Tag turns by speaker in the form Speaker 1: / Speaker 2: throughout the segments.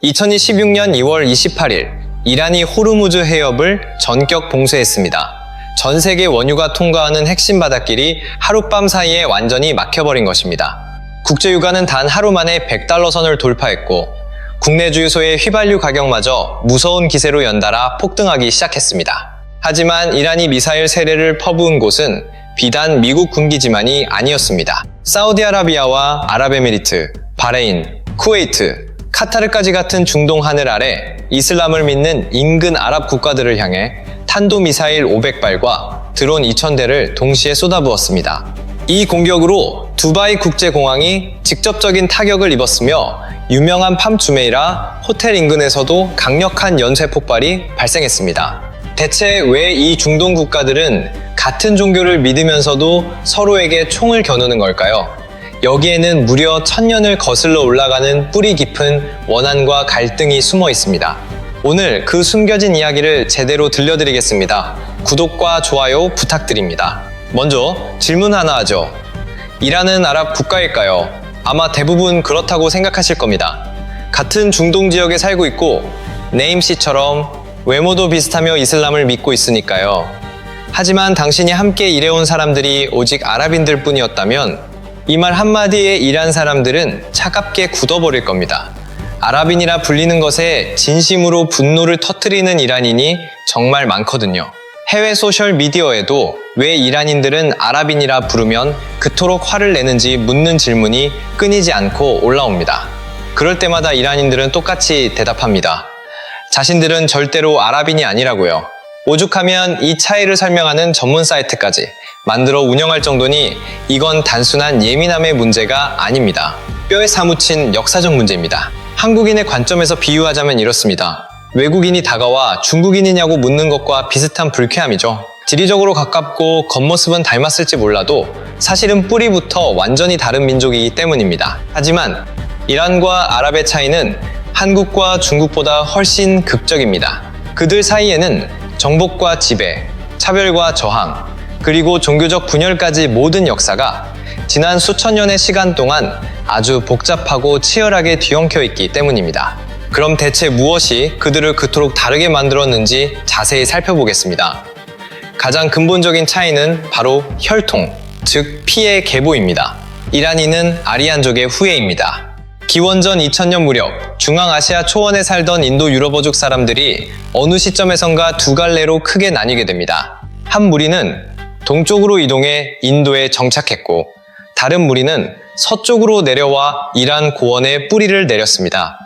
Speaker 1: 2016년 2월 28일 이란이 호르무즈 해협을 전격 봉쇄했습니다. 전 세계 원유가 통과하는 핵심 바닷길이 하룻밤 사이에 완전히 막혀버린 것입니다. 국제유가는 단 하루 만에 $100 선을 돌파했고 국내 주유소의 휘발유 가격마저 무서운 기세로 연달아 폭등하기 시작했습니다. 하지만 이란이 미사일 세례를 퍼부은 곳은 비단 미국 군기지만이 아니었습니다. 사우디아라비아와 아랍에미리트, 바레인, 쿠웨이트, 카타르까지 같은 중동 하늘 아래 이슬람을 믿는 인근 아랍 국가들을 향해 탄도미사일 500발과 드론 2000대를 동시에 쏟아부었습니다. 이 공격으로 두바이 국제공항이 직접적인 타격을 입었으며 유명한 팜 주메이라 호텔 인근에서도 강력한 연쇄 폭발이 발생했습니다. 대체 왜 이 중동 국가들은 같은 종교를 믿으면서도 서로에게 총을 겨누는 걸까요? 여기에는 무려 1000년을 거슬러 올라가는 뿌리 깊은 원한과 갈등이 숨어 있습니다. 오늘 그 숨겨진 이야기를 제대로 들려드리겠습니다. 구독과 좋아요 부탁드립니다. 먼저 질문 하나 하죠. 이란은 아랍 국가일까요? 아마 대부분 그렇다고 생각하실 겁니다. 같은 중동 지역에 살고 있고 네임씨처럼 외모도 비슷하며 이슬람을 믿고 있으니까요. 하지만 당신이 함께 일해온 사람들이 오직 아랍인들 뿐이었다면 이 말 한마디에 이란 사람들은 차갑게 굳어버릴 겁니다. 아랍인이라 불리는 것에 진심으로 분노를 터뜨리는 이란인이 정말 많거든요. 해외 소셜 미디어에도 왜 이란인들은 아랍인이라 부르면 그토록 화를 내는지 묻는 질문이 끊이지 않고 올라옵니다. 그럴 때마다 이란인들은 똑같이 대답합니다. 자신들은 절대로 아랍인이 아니라고요. 오죽하면 이 차이를 설명하는 전문 사이트까지 만들어 운영할 정도니 이건 단순한 예민함의 문제가 아닙니다. 뼈에 사무친 역사적 문제입니다. 한국인의 관점에서 비유하자면 이렇습니다. 외국인이 다가와 중국인이냐고 묻는 것과 비슷한 불쾌함이죠. 지리적으로 가깝고 겉모습은 닮았을지 몰라도 사실은 뿌리부터 완전히 다른 민족이기 때문입니다. 하지만 이란과 아랍의 차이는 한국과 중국보다 훨씬 극적입니다. 그들 사이에는 정복과 지배, 차별과 저항, 그리고 종교적 분열까지 모든 역사가 지난 수천 년의 시간 동안 아주 복잡하고 치열하게 뒤엉켜 있기 때문입니다. 그럼 대체 무엇이 그들을 그토록 다르게 만들었는지 자세히 살펴보겠습니다. 가장 근본적인 차이는 바로 혈통, 즉 피의 계보입니다. 이란인은 아리안족의 후예입니다. 기원전 2000년 무렵 중앙아시아 초원에 살던 인도 유럽어족 사람들이 어느 시점에선가 두 갈래로 크게 나뉘게 됩니다. 한 무리는 동쪽으로 이동해 인도에 정착했고 다른 무리는 서쪽으로 내려와 이란 고원에 뿌리를 내렸습니다.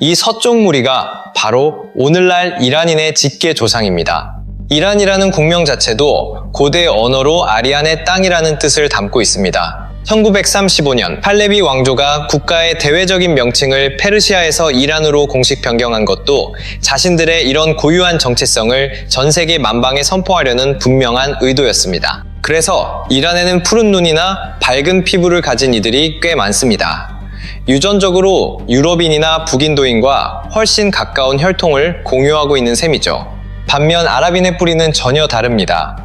Speaker 1: 이 서쪽 무리가 바로 오늘날 이란인의 직계 조상입니다. 이란이라는 국명 자체도 고대 언어로 아리안의 땅이라는 뜻을 담고 있습니다. 1935년 팔레비 왕조가 국가의 대외적인 명칭을 페르시아에서 이란으로 공식 변경한 것도 자신들의 이런 고유한 정체성을 전 세계 만방에 선포하려는 분명한 의도였습니다. 그래서 이란에는 푸른 눈이나 밝은 피부를 가진 이들이 꽤 많습니다. 유전적으로 유럽인이나 북인도인과 훨씬 가까운 혈통을 공유하고 있는 셈이죠. 반면 아랍인의 뿌리는 전혀 다릅니다.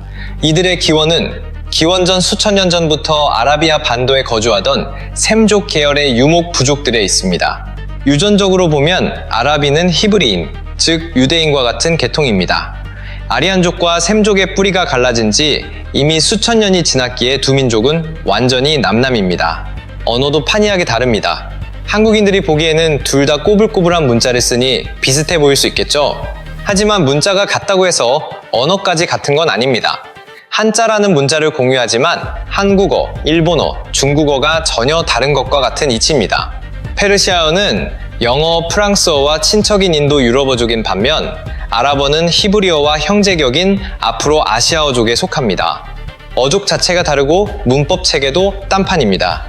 Speaker 1: 이들의 기원은 기원전 수천 년 전부터 아라비아 반도에 거주하던 셈족 계열의 유목 부족들에 있습니다. 유전적으로 보면 아랍인은 히브리인, 즉 유대인과 같은 계통입니다. 아리안족과 셈족의 뿌리가 갈라진 지 이미 수천 년이 지났기에 두 민족은 완전히 남남입니다. 언어도 판이하게 다릅니다. 한국인들이 보기에는 둘 다 꼬불꼬불한 문자를 쓰니 비슷해 보일 수 있겠죠? 하지만 문자가 같다고 해서 언어까지 같은 건 아닙니다. 한자라는 문자를 공유하지만 한국어, 일본어, 중국어가 전혀 다른 것과 같은 이치입니다. 페르시아어는 영어, 프랑스어와 친척인 인도 유럽어족인 반면 아랍어는 히브리어와 형제격인 앞으로 아시아어족에 속합니다. 어족 자체가 다르고 문법 체계도 딴판입니다.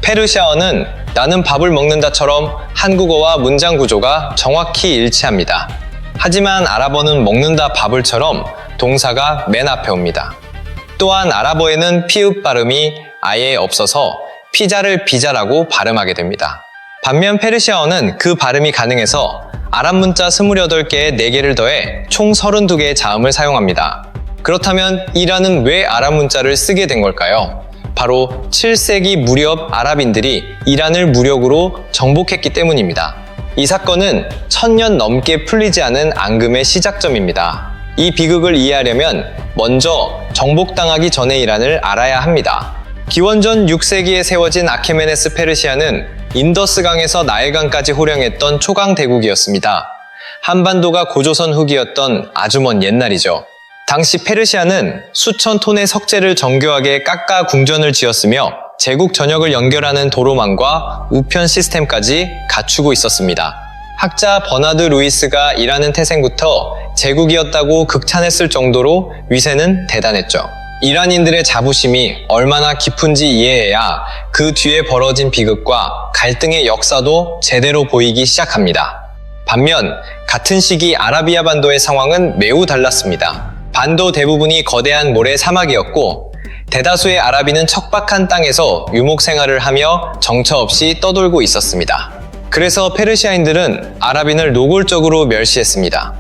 Speaker 1: 페르시아어는 나는 밥을 먹는다처럼 한국어와 문장 구조가 정확히 일치합니다. 하지만 아랍어는 먹는다 밥을처럼 동사가 맨 앞에 옵니다. 또한 아랍어에는 피읍 발음이 아예 없어서 피자를 비자라고 발음하게 됩니다. 반면 페르시아어는 그 발음이 가능해서 아랍 문자 28개에 4개를 더해 총 32개의 자음을 사용합니다. 그렇다면 이란은 왜 아랍 문자를 쓰게 된 걸까요? 바로 7세기 무렵 아랍인들이 이란을 무력으로 정복했기 때문입니다. 이 사건은 1000년 넘게 풀리지 않은 앙금의 시작점입니다. 이 비극을 이해하려면 먼저 정복당하기 전의 이란을 알아야 합니다. 기원전 6세기에 세워진 아케메네스 페르시아는 인더스강에서 나일강까지 호령했던 초강 대국이었습니다. 한반도가 고조선 후기였던 아주 먼 옛날이죠. 당시 페르시아는 수천 톤의 석재를 정교하게 깎아 궁전을 지었으며 제국 전역을 연결하는 도로망과 우편 시스템까지 갖추고 있었습니다. 학자 버나드 루이스가 일하는 태생부터 제국이었다고 극찬했을 정도로 위세는 대단했죠. 이란인들의 자부심이 얼마나 깊은지 이해해야 그 뒤에 벌어진 비극과 갈등의 역사도 제대로 보이기 시작합니다. 반면 같은 시기 아라비아 반도의 상황은 매우 달랐습니다. 반도 대부분이 거대한 모래 사막이었고 대다수의 아라비는 척박한 땅에서 유목 생활을 하며 정처 없이 떠돌고 있었습니다. 그래서 페르시아인들은 아라비를 노골적으로 멸시했습니다.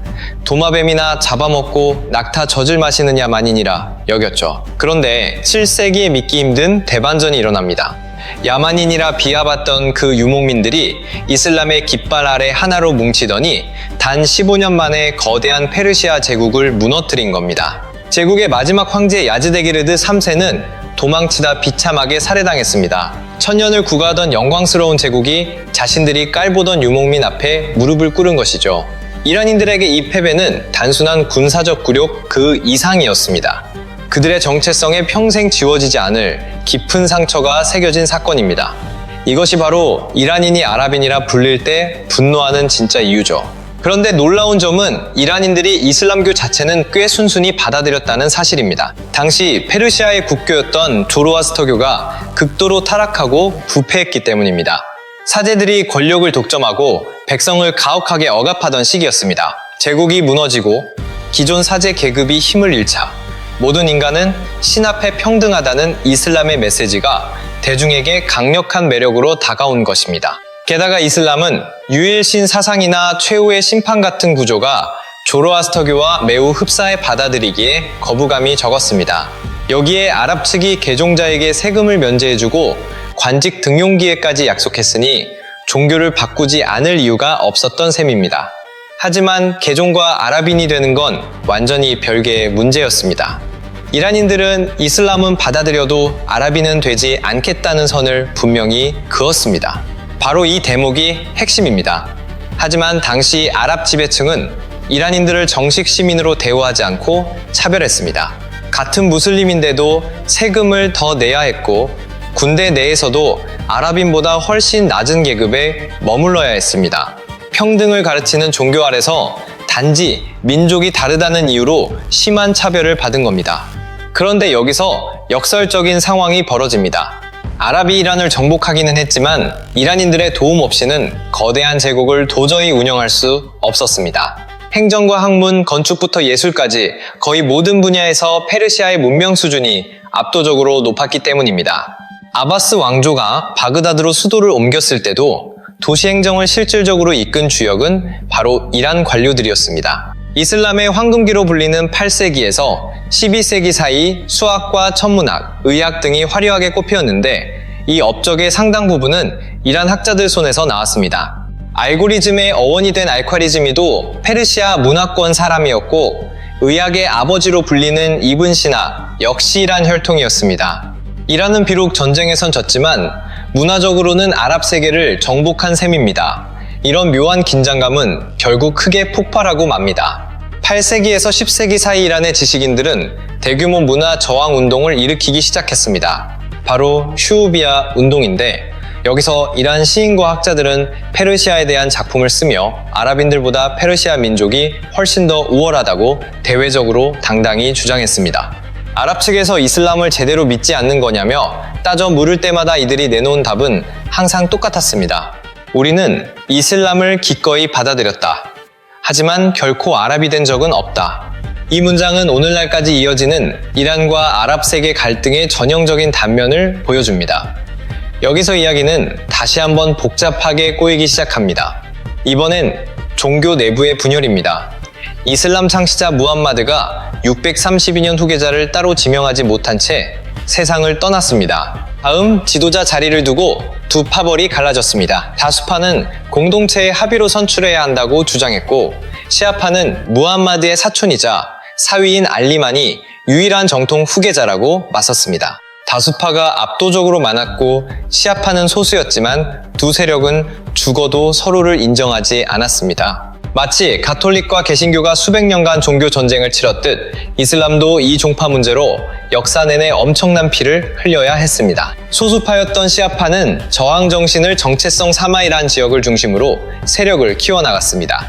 Speaker 1: 도마뱀이나 잡아먹고 낙타 젖을 마시느냐만이니라 여겼죠. 그런데 7세기에 믿기 힘든 대반전이 일어납니다. 야만인이라 비하받던 그 유목민들이 이슬람의 깃발 아래 하나로 뭉치더니 단 15년 만에 거대한 페르시아 제국을 무너뜨린 겁니다. 제국의 마지막 황제 야즈데기르드 3세는 도망치다 비참하게 살해당했습니다. 천년을 구가하던 영광스러운 제국이 자신들이 깔보던 유목민 앞에 무릎을 꿇은 것이죠. 이란인들에게 이 패배는 단순한 군사적 굴욕 그 이상이었습니다. 그들의 정체성에 평생 지워지지 않을 깊은 상처가 새겨진 사건입니다. 이것이 바로 이란인이 아랍인이라 불릴 때 분노하는 진짜 이유죠. 그런데 놀라운 점은 이란인들이 이슬람교 자체는 꽤 순순히 받아들였다는 사실입니다. 당시 페르시아의 국교였던 조로아스터교가 극도로 타락하고 부패했기 때문입니다. 사제들이 권력을 독점하고 백성을 가혹하게 억압하던 시기였습니다. 제국이 무너지고 기존 사제 계급이 힘을 잃자 모든 인간은 신 앞에 평등하다는 이슬람의 메시지가 대중에게 강력한 매력으로 다가온 것입니다. 게다가 이슬람은 유일신 사상이나 최후의 심판 같은 구조가 조로아스터교와 매우 흡사해 받아들이기에 거부감이 적었습니다. 여기에 아랍 측이 개종자에게 세금을 면제해주고 관직 등용 기회까지 약속했으니 종교를 바꾸지 않을 이유가 없었던 셈입니다. 하지만 개종과 아랍인이 되는 건 완전히 별개의 문제였습니다. 이란인들은 이슬람은 받아들여도 아랍인은 되지 않겠다는 선을 분명히 그었습니다. 바로 이 대목이 핵심입니다. 하지만 당시 아랍 지배층은 이란인들을 정식 시민으로 대우하지 않고 차별했습니다. 같은 무슬림인데도 세금을 더 내야 했고 군대 내에서도 아랍인보다 훨씬 낮은 계급에 머물러야 했습니다. 평등을 가르치는 종교 아래서 단지 민족이 다르다는 이유로 심한 차별을 받은 겁니다. 그런데 여기서 역설적인 상황이 벌어집니다. 아랍이 이란을 정복하기는 했지만 이란인들의 도움 없이는 거대한 제국을 도저히 운영할 수 없었습니다. 행정과 학문, 건축부터 예술까지 거의 모든 분야에서 페르시아의 문명 수준이 압도적으로 높았기 때문입니다. 아바스 왕조가 바그다드로 수도를 옮겼을 때도 도시 행정을 실질적으로 이끈 주역은 바로 이란 관료들이었습니다. 이슬람의 황금기로 불리는 8세기에서 12세기 사이 수학과 천문학, 의학 등이 화려하게 꼽혔는데 이 업적의 상당 부분은 이란 학자들 손에서 나왔습니다. 알고리즘의 어원이 된 알콰리즈미도 페르시아 문화권 사람이었고 의학의 아버지로 불리는 이븐 시나 역시 이란 혈통이었습니다. 이란은 비록 전쟁에선 졌지만 문화적으로는 아랍 세계를 정복한 셈입니다. 이런 묘한 긴장감은 결국 크게 폭발하고 맙니다. 8세기에서 10세기 사이 이란의 지식인들은 대규모 문화 저항 운동을 일으키기 시작했습니다. 바로 슈우비아 운동인데 여기서 이란 시인과 학자들은 페르시아에 대한 작품을 쓰며 아랍인들보다 페르시아 민족이 훨씬 더 우월하다고 대외적으로 당당히 주장했습니다. 아랍 측에서 이슬람을 제대로 믿지 않는 거냐며 따져 물을 때마다 이들이 내놓은 답은 항상 똑같았습니다. 우리는 이슬람을 기꺼이 받아들였다. 하지만 결코 아랍이 된 적은 없다. 이 문장은 오늘날까지 이어지는 이란과 아랍 세계 갈등의 전형적인 단면을 보여줍니다. 여기서 이야기는 다시 한번 복잡하게 꼬이기 시작합니다. 이번엔 종교 내부의 분열입니다. 이슬람 창시자 무함마드가 632년 후계자를 따로 지명하지 못한 채 세상을 떠났습니다. 다음 지도자 자리를 두고 두 파벌이 갈라졌습니다. 다수파는 공동체의 합의로 선출해야 한다고 주장했고, 시아파는 무함마드의 사촌이자 사위인 알리만이 유일한 정통 후계자라고 맞섰습니다. 다수파가 압도적으로 많았고 시아파는 소수였지만 두 세력은 죽어도 서로를 인정하지 않았습니다. 마치 가톨릭과 개신교가 수백 년간 종교 전쟁을 치렀듯 이슬람도 이 종파 문제로 역사 내내 엄청난 피를 흘려야 했습니다. 소수파였던 시아파는 저항 정신을 정체성 삼아이란 지역을 중심으로 세력을 키워나갔습니다.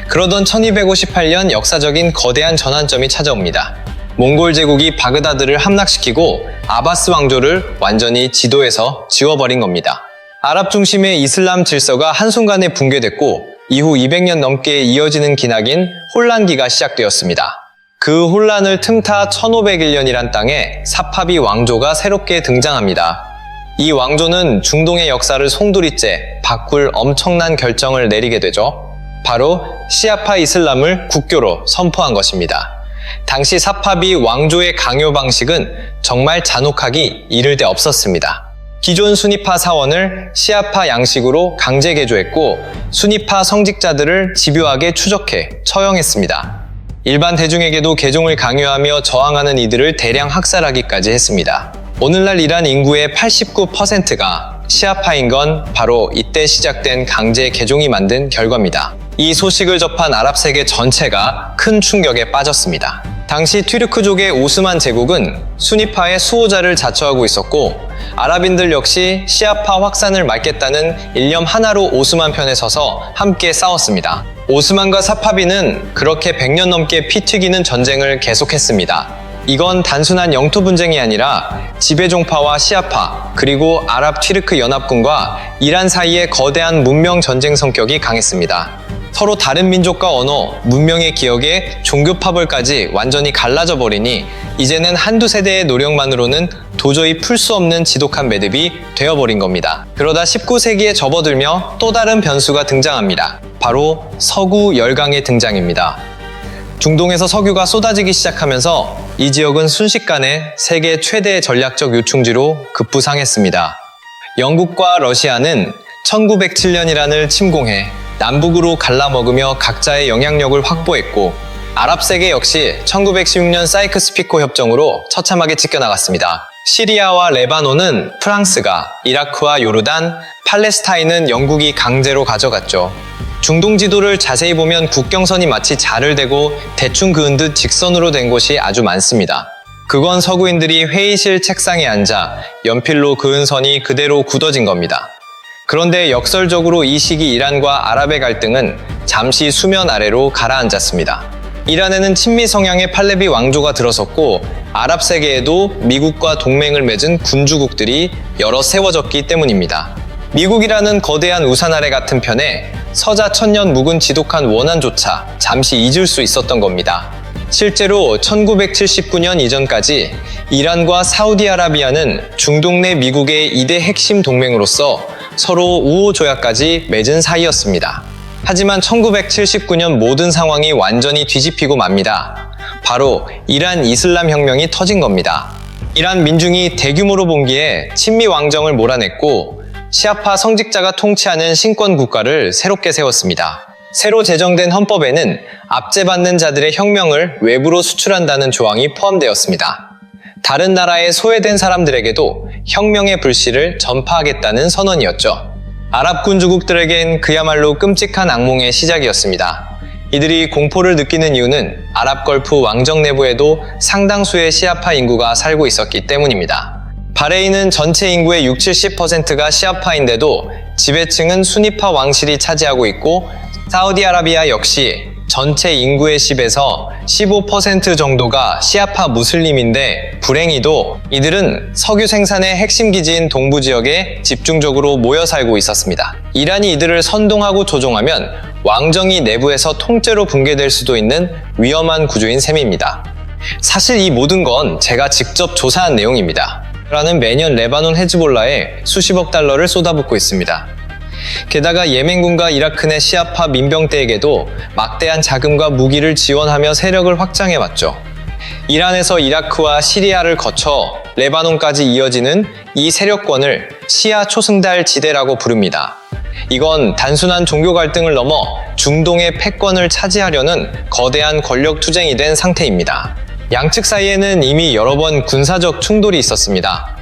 Speaker 1: 그러던 1258년 역사적인 거대한 전환점이 찾아옵니다. 몽골 제국이 바그다드를 함락시키고 아바스 왕조를 완전히 지도에서 지워버린 겁니다. 아랍 중심의 이슬람 질서가 한순간에 붕괴됐고 이후 200년 넘게 이어지는 기나긴 혼란기가 시작되었습니다. 그 혼란을 틈타 1501년이란 땅에 사파비 왕조가 새롭게 등장합니다. 이 왕조는 중동의 역사를 송두리째 바꿀 엄청난 결정을 내리게 되죠. 바로 시아파 이슬람을 국교로 선포한 것입니다. 당시 사파비 왕조의 강요 방식은 정말 잔혹하기 이를 데 없었습니다. 기존 수니파 사원을 시아파 양식으로 강제 개조했고 수니파 성직자들을 집요하게 추적해 처형했습니다. 일반 대중에게도 개종을 강요하며 저항하는 이들을 대량 학살하기까지 했습니다. 오늘날 이란 인구의 89%가 시아파인 건 바로 이때 시작된 강제 개종이 만든 결과입니다. 이 소식을 접한 아랍 세계 전체가 큰 충격에 빠졌습니다. 당시 튀르크족의 오스만 제국은 수니파의 수호자를 자처하고 있었고 아랍인들 역시 시아파 확산을 막겠다는 일념 하나로 오스만 편에 서서 함께 싸웠습니다. 오스만과 사파비는 그렇게 100년 넘게 피 튀기는 전쟁을 계속했습니다. 이건 단순한 영토 분쟁이 아니라 지배종파와 시아파 그리고 아랍 튀르크 연합군과 이란 사이의 거대한 문명 전쟁 성격이 강했습니다. 서로 다른 민족과 언어, 문명의 기억에 종교 파벌까지 완전히 갈라져 버리니 이제는 한두 세대의 노력만으로는 도저히 풀 수 없는 지독한 매듭이 되어버린 겁니다. 그러다 19세기에 접어들며 또 다른 변수가 등장합니다. 바로 서구 열강의 등장입니다. 중동에서 석유가 쏟아지기 시작하면서 이 지역은 순식간에 세계 최대 전략적 요충지로 급부상했습니다. 영국과 러시아는 1907년이란을 침공해 남북으로 갈라먹으며 각자의 영향력을 확보했고 아랍 세계 역시 1916년 사이크스-피코 협정으로 처참하게 찢겨나갔습니다. 시리아와 레바논은 프랑스가, 이라크와 요르단, 팔레스타인은 영국이 강제로 가져갔죠. 중동 지도를 자세히 보면 국경선이 마치 자를 대고 대충 그은 듯 직선으로 된 곳이 아주 많습니다. 그건 서구인들이 회의실 책상에 앉아 연필로 그은 선이 그대로 굳어진 겁니다. 그런데 역설적으로 이 시기 이란과 아랍의 갈등은 잠시 수면 아래로 가라앉았습니다. 이란에는 친미 성향의 팔레비 왕조가 들어섰고 아랍 세계에도 미국과 동맹을 맺은 군주국들이 여러 세워졌기 때문입니다. 미국이라는 거대한 우산 아래 같은 편에 서자 천년 묵은 지독한 원한조차 잠시 잊을 수 있었던 겁니다. 실제로 1979년 이전까지 이란과 사우디아라비아는 중동 내 미국의 2대 핵심 동맹으로서 서로 우호 조약까지 맺은 사이였습니다. 하지만 1979년 모든 상황이 완전히 뒤집히고 맙니다. 바로 이란 이슬람 혁명이 터진 겁니다. 이란 민중이 대규모로 봉기해 친미 왕정을 몰아냈고 시아파 성직자가 통치하는 신권 국가를 새롭게 세웠습니다. 새로 제정된 헌법에는 압제받는 자들의 혁명을 외부로 수출한다는 조항이 포함되었습니다. 다른 나라에 소외된 사람들에게도 혁명의 불씨를 전파하겠다는 선언이었죠. 아랍 군주국들에겐 그야말로 끔찍한 악몽의 시작이었습니다. 이들이 공포를 느끼는 이유는 아랍걸프 왕정 내부에도 상당수의 시아파 인구가 살고 있었기 때문입니다. 바레인은 전체 인구의 60-70%가 시아파인데도 지배층은 수니파 왕실이 차지하고 있고 사우디아라비아 역시 전체 인구의 10에서 15% 정도가 시아파 무슬림인데 불행히도 이들은 석유 생산의 핵심 기지인 동부 지역에 집중적으로 모여 살고 있었습니다. 이란이 이들을 선동하고 조종하면 왕정이 내부에서 통째로 붕괴될 수도 있는 위험한 구조인 셈입니다. 사실 이 모든 건 제가 직접 조사한 내용입니다. 이란은 매년 레바논 헤즈볼라에 수십억 달러를 쏟아붓고 있습니다. 게다가 예멘군과 이라크 내 시아파 민병대에게도 막대한 자금과 무기를 지원하며 세력을 확장해왔죠. 이란에서 이라크와 시리아를 거쳐 레바논까지 이어지는 이 세력권을 시아 초승달 지대라고 부릅니다. 이건 단순한 종교 갈등을 넘어 중동의 패권을 차지하려는 거대한 권력 투쟁이 된 상태입니다. 양측 사이에는 이미 여러 번 군사적 충돌이 있었습니다.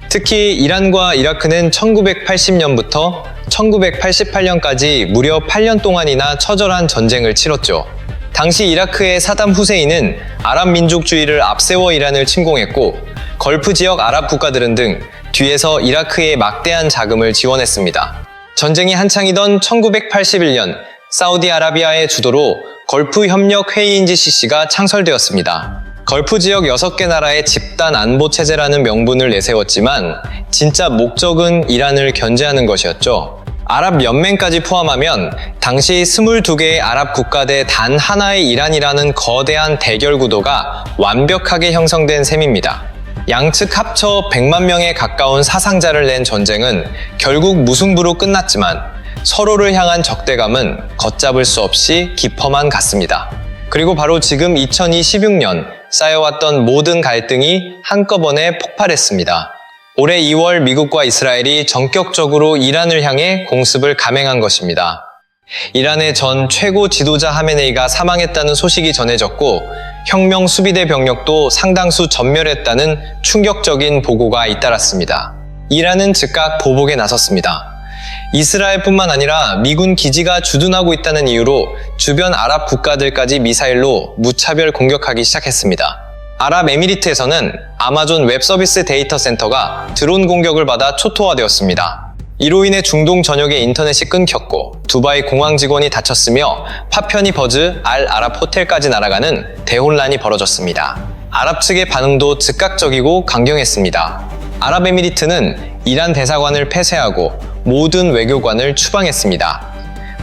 Speaker 1: 특히 이란과 이라크는 1980년부터 1988년까지 무려 8년 동안이나 처절한 전쟁을 치렀죠. 당시 이라크의 사담 후세인은 아랍 민족주의를 앞세워 이란을 침공했고, 걸프 지역 아랍 국가들은 등 뒤에서 이라크에 막대한 자금을 지원했습니다. 전쟁이 한창이던 1981년 사우디아라비아의 주도로 걸프 협력 회의인 GCC가 창설되었습니다. 걸프 지역 6개 나라의 집단 안보 체제라는 명분을 내세웠지만 진짜 목적은 이란을 견제하는 것이었죠. 아랍 연맹까지 포함하면 당시 22개의 아랍 국가대 단 하나의 이란이라는 거대한 대결 구도가 완벽하게 형성된 셈입니다. 양측 합쳐 100만 명에 가까운 사상자를 낸 전쟁은 결국 무승부로 끝났지만 서로를 향한 적대감은 걷잡을 수 없이 깊어만 갔습니다. 그리고 바로 지금 2016년 쌓여왔던 모든 갈등이 한꺼번에 폭발했습니다. 올해 2월 미국과 이스라엘이 전격적으로 이란을 향해 공습을 감행한 것입니다. 이란의 전 최고 지도자 하메네이가 사망했다는 소식이 전해졌고, 혁명 수비대 병력도 상당수 전멸했다는 충격적인 보고가 잇따랐습니다. 이란은 즉각 보복에 나섰습니다. 이스라엘뿐만 아니라 미군 기지가 주둔하고 있다는 이유로 주변 아랍 국가들까지 미사일로 무차별 공격하기 시작했습니다. 아랍에미리트에서는 아마존 웹서비스 데이터 센터가 드론 공격을 받아 초토화되었습니다. 이로 인해 중동 전역의 인터넷이 끊겼고 두바이 공항 직원이 다쳤으며 파편이 버즈 알 아랍 호텔까지 날아가는 대혼란이 벌어졌습니다. 아랍 측의 반응도 즉각적이고 강경했습니다. 아랍에미리트는 이란 대사관을 폐쇄하고 모든 외교관을 추방했습니다.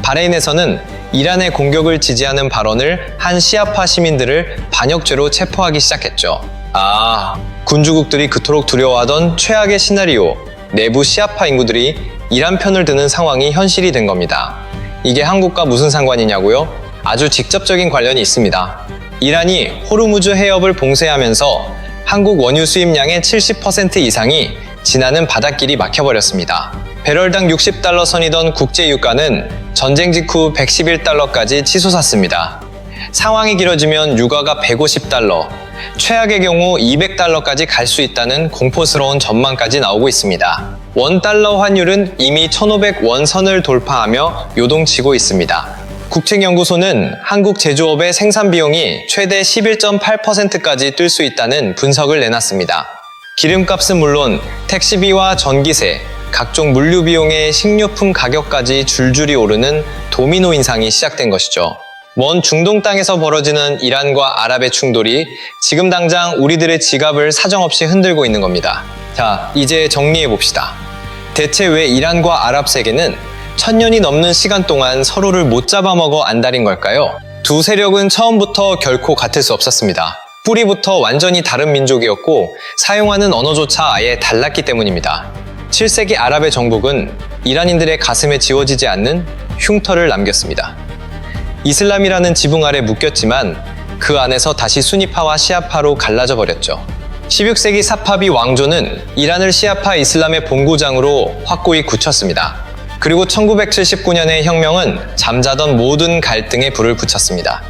Speaker 1: 바레인에서는 이란의 공격을 지지하는 발언을 한 시아파 시민들을 반역죄로 체포하기 시작했죠. 군주국들이 그토록 두려워하던 최악의 시나리오, 내부 시아파 인구들이 이란 편을 드는 상황이 현실이 된 겁니다. 이게 한국과 무슨 상관이냐고요? 아주 직접적인 관련이 있습니다. 이란이 호르무즈 해협을 봉쇄하면서 한국 원유 수입량의 70% 이상이 지나는 바닷길이 막혀버렸습니다. 배럴당 60달러 선이던 국제유가는 전쟁 직후 111달러까지 치솟았습니다. 상황이 길어지면 유가가 150달러, 최악의 경우 200달러까지 갈 수 있다는 공포스러운 전망까지 나오고 있습니다. 원달러 환율은 이미 1,500원 선을 돌파하며 요동치고 있습니다. 국책연구소는 한국 제조업의 생산 비용이 최대 11.8%까지 뛸 수 있다는 분석을 내놨습니다. 기름값은 물론 택시비와 전기세, 각종 물류 비용의 식료품 가격까지 줄줄이 오르는 도미노 인상이 시작된 것이죠. 먼 중동 땅에서 벌어지는 이란과 아랍의 충돌이 지금 당장 우리들의 지갑을 사정없이 흔들고 있는 겁니다. 자, 이제 정리해 봅시다. 대체 왜 이란과 아랍 세계는 1000년이 넘는 시간 동안 서로를 못 잡아먹어 안달인 걸까요? 두 세력은 처음부터 결코 같을 수 없었습니다. 뿌리부터 완전히 다른 민족이었고 사용하는 언어조차 아예 달랐기 때문입니다. 7세기 아랍의 정복은 이란인들의 가슴에 지워지지 않는 흉터를 남겼습니다. 이슬람이라는 지붕 아래 묶였지만 그 안에서 다시 수니파와 시아파로 갈라져 버렸죠. 16세기 사파비 왕조는 이란을 시아파 이슬람의 본고장으로 확고히 굳혔습니다. 그리고 1979년의 혁명은 잠자던 모든 갈등에 불을 붙였습니다.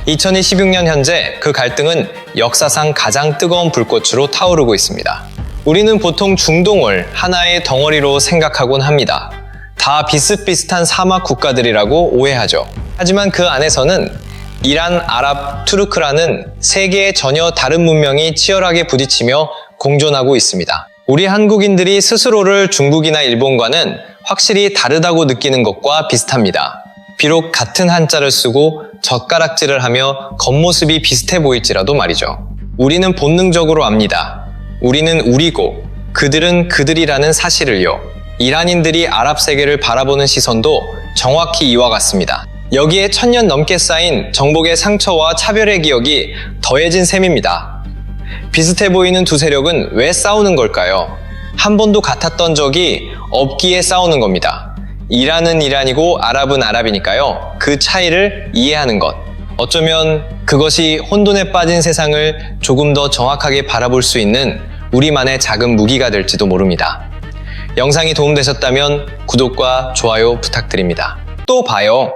Speaker 1: 2016년 현재 그 갈등은 역사상 가장 뜨거운 불꽃으로 타오르고 있습니다. 우리는 보통 중동을 하나의 덩어리로 생각하곤 합니다. 다 비슷비슷한 사막 국가들이라고 오해하죠. 하지만 그 안에서는 이란, 아랍, 투르크라는 세 개의 전혀 다른 문명이 치열하게 부딪히며 공존하고 있습니다. 우리 한국인들이 스스로를 중국이나 일본과는 확실히 다르다고 느끼는 것과 비슷합니다. 비록 같은 한자를 쓰고 젓가락질을 하며 겉모습이 비슷해 보일지라도 말이죠. 우리는 본능적으로 압니다. 우리는 우리고 그들은 그들이라는 사실을요. 이란인들이 아랍 세계를 바라보는 시선도 정확히 이와 같습니다. 여기에 1000년 넘게 쌓인 정복의 상처와 차별의 기억이 더해진 셈입니다. 비슷해 보이는 두 세력은 왜 싸우는 걸까요? 한 번도 같았던 적이 없기에 싸우는 겁니다. 이란은 이란이고 아랍은 아랍이니까요. 그 차이를 이해하는 것. 어쩌면 그것이 혼돈에 빠진 세상을 조금 더 정확하게 바라볼 수 있는 우리만의 작은 무기가 될지도 모릅니다. 영상이 도움되셨다면 구독과 좋아요 부탁드립니다. 또 봐요.